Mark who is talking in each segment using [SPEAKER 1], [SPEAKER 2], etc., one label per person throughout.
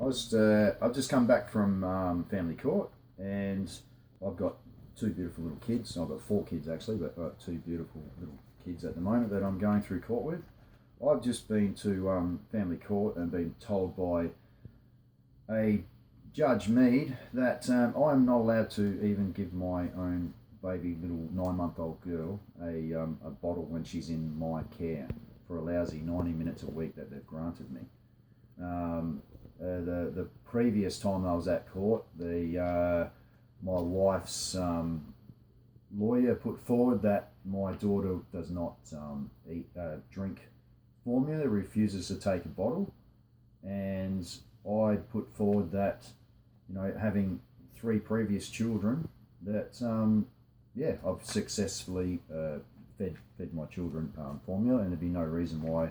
[SPEAKER 1] I've just come back from family court, and I've got two beautiful little kids. I've got four kids actually, but I've got two beautiful little kids at the moment that I'm going through court with. I've just been to family court and been told by a Judge Mead that I'm not allowed to even give my own baby little 9-month-old girl a bottle when she's in my care for a lousy 90 minutes a week that they've granted me. The previous time I was at court, my wife's lawyer put forward that my daughter does not drink formula, refuses to take a bottle, and I put forward that, having three previous children, that I've successfully fed my children formula, and there'd be no reason why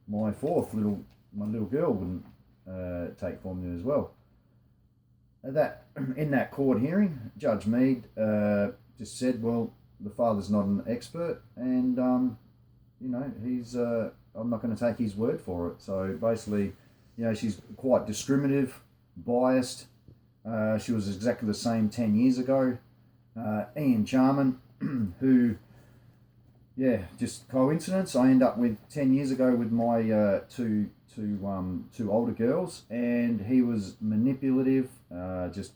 [SPEAKER 1] my little girl wouldn't take formula as well. In that court hearing, Judge Mead just said, well, the father's not an expert, and he's I'm not going to take his word for it. So basically, she's quite discriminative, biased. She was exactly the same 10 years ago. Ian Charman, who, just coincidence. I end up with 10 years ago with my two older girls, and he was manipulative, just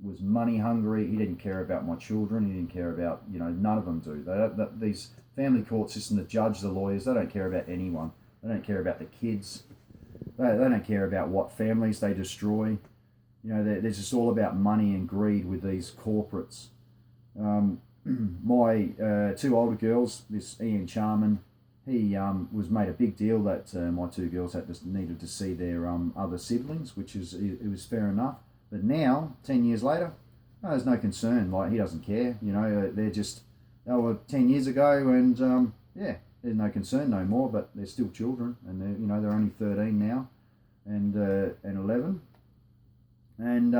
[SPEAKER 1] was money hungry. He didn't care about my children. He didn't care about, none of them do. These family court system, the judge, the lawyers, they don't care about anyone. They don't care about the kids. They don't care about what families they destroy. They're just all about money and greed with these corporates. My two older girls, this Ian Charman, he was made a big deal that my two girls needed to see their other siblings, which it was fair enough. But now, 10 years later, there's no concern. Like, he doesn't care. They were 10 years ago, and there's no concern no more. But they're still children, and they're only 13 now, and 11. And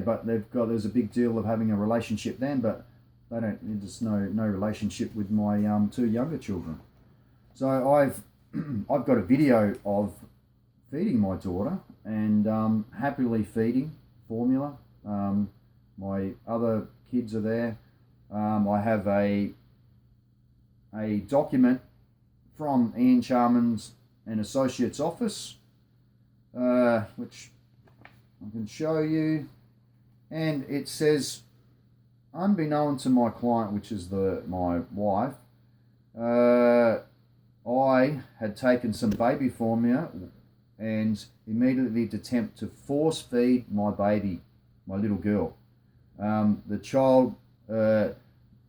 [SPEAKER 1] but there's a big deal of having a relationship then, but there's no relationship with my two younger children. So I've got a video of feeding my daughter, and happily feeding formula. My other kids are there. I have a document from Ian Charman's and Associates office, which I can show you, and it says, unbeknown to my client, which is my wife, I had taken some baby formula and immediately attempt to force feed my baby, my little girl. The child,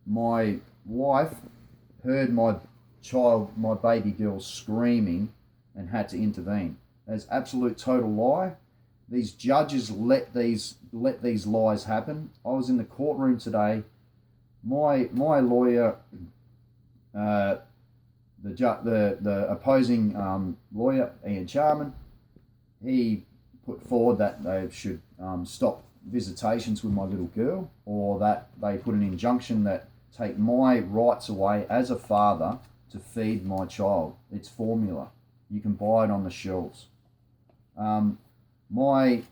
[SPEAKER 1] my wife heard my baby girl screaming and had to intervene. That's absolute total lie. These judges let these lies happen. I was in the courtroom today. My lawyer, the opposing lawyer, Ian Charman, he put forward that they should stop visitations with my little girl, or that they put an injunction that take my rights away as a father to feed my child. It's formula. You can buy it on the shelves. My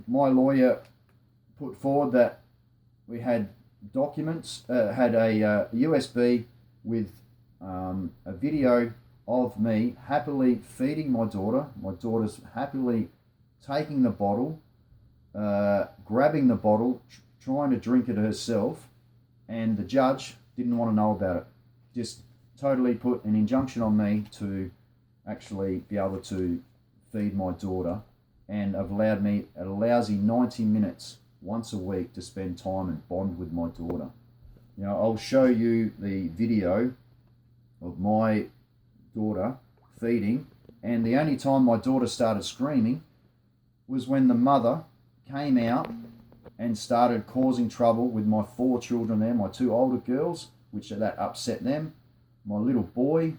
[SPEAKER 1] lawyer put forward that we had documents, had a USB with a video of me happily feeding my daughter. My daughter's happily taking the bottle, grabbing the bottle, trying to drink it herself, and the judge didn't want to know about it. Just totally put an injunction on me to actually be able to feed my daughter, and have allowed me a lousy 90 minutes once a week to spend time and bond with my daughter. I'll show you the video of my daughter feeding, and the only time my daughter started screaming was when the mother came out and started causing trouble with my four children there, my two older girls, which that upset them, my little boy,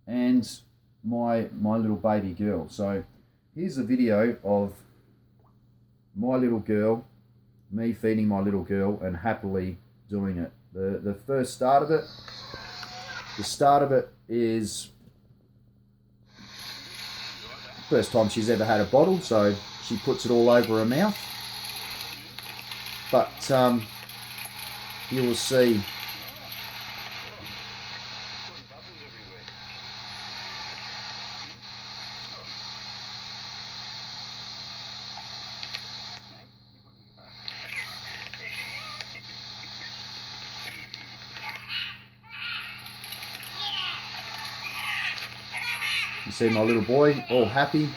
[SPEAKER 1] and my little baby girl. So here's a video of my little girl, me feeding my little girl and happily doing it. The start of it is First time she's ever had a bottle, so she puts it all over her mouth. But you will see. You see my little boy, all happy.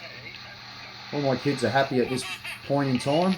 [SPEAKER 1] All my kids are happy at this point in time.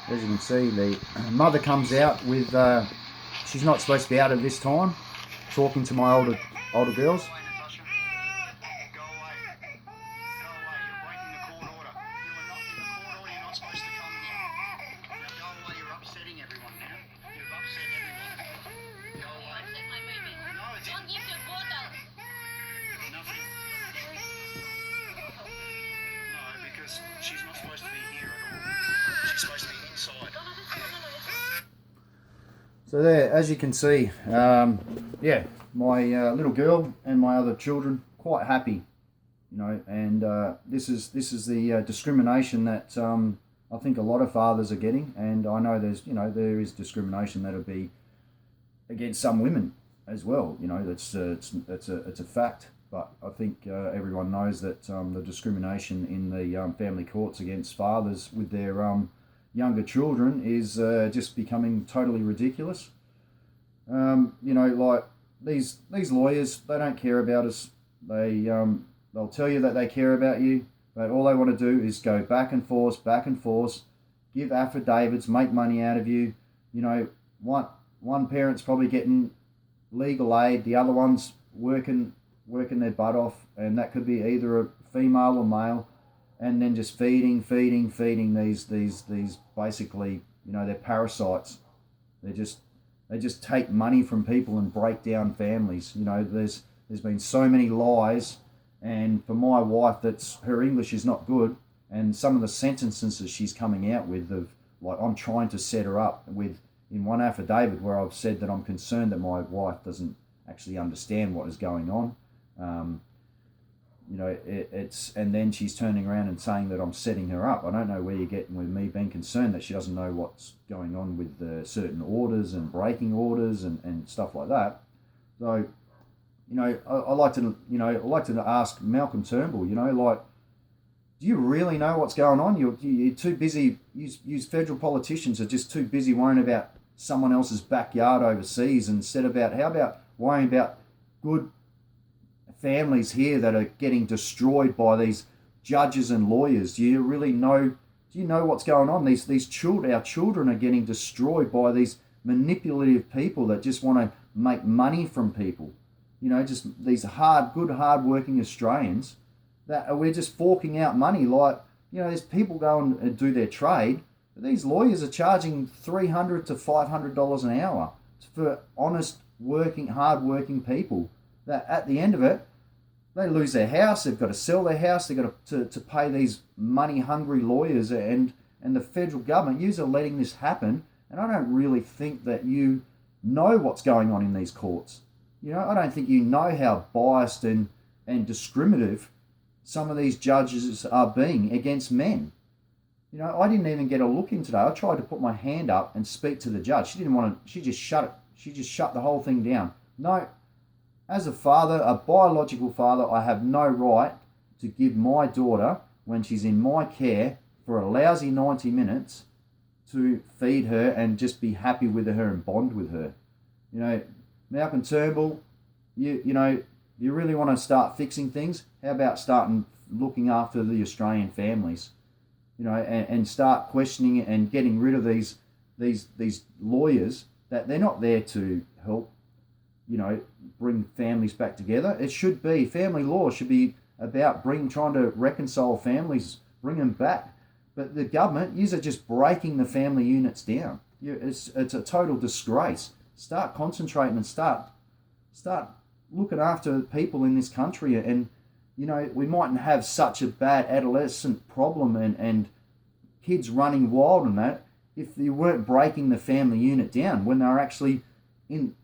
[SPEAKER 1] As you can see, the mother comes out with, she's not supposed to be out at this time, talking to my older girls.
[SPEAKER 2] She's not supposed to be here at all. She's supposed to be inside.
[SPEAKER 1] So there, as you can see, yeah, my little girl and my other children quite happy, you know, and this is the discrimination that I think a lot of fathers are getting, and I know there is discrimination that'll be against some women as well. You know, it's a fact. But I think everyone knows that the discrimination in the family courts against fathers with their younger children is just becoming totally ridiculous. You know, like these lawyers, they don't care about us. They'll tell you that they care about you, but all they want to do is go back and forth, give affidavits, make money out of you. You know, one parent's probably getting legal aid, the other one's working their butt off, and that could be either a female or male, and then just feeding these basically, they're parasites. They just take money from people and break down families. There's been so many lies, and for my wife, her English is not good, and some of the sentences that she's coming out with, I'm trying to set her up with, in one affidavit where I've said that I'm concerned that my wife doesn't actually understand what is going on. And then she's turning around and saying that I'm setting her up. I don't know where you're getting with me being concerned that she doesn't know what's going on with certain orders and breaking orders and stuff like that. So, I like to ask Malcolm Turnbull, do you really know what's going on? You're too busy. You federal politicians are just too busy worrying about someone else's backyard overseas instead about how about worrying about good families here that are getting destroyed by these judges and lawyers. Do you really know? Do you know what's going on? These children, our children, are getting destroyed by these manipulative people that just want to make money from people. Just these hard-working Australians that we're just forking out money. There's people going and do their trade, but these lawyers are charging $300 to $500 an hour for honest, hard-working people. That at the end of it, they lose their house. They've got to sell their house. They've got to pay these money-hungry lawyers, and the federal government. You're letting this happen, and I don't really think that you know what's going on in these courts. I don't think you know how biased and discriminative some of these judges are being against men. I didn't even get a look in today. I tried to put my hand up and speak to the judge. She didn't want to. She just shut it. She just shut the whole thing down. No, as a father, a biological father, I have no right to give my daughter, when she's in my care, for a lousy 90 minutes to feed her and just be happy with her and bond with her. Malcolm Turnbull, you really want to start fixing things? How about starting looking after the Australian families? And start questioning it and getting rid of these lawyers that they're not there to help, bring families back together. It should be, family law should be about trying to reconcile families, bring them back. But the government, you are just breaking the family units down. It's a total disgrace. Start concentrating and start looking after people in this country. And, we mightn't have such a bad adolescent problem and kids running wild and that if you weren't breaking the family unit down when they're actually in,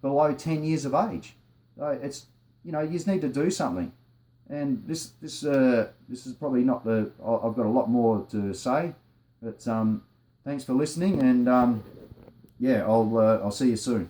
[SPEAKER 1] below 10 years of age. So it's, you just need to do something. And this is probably not I've got a lot more to say, but thanks for listening, and I'll see you soon.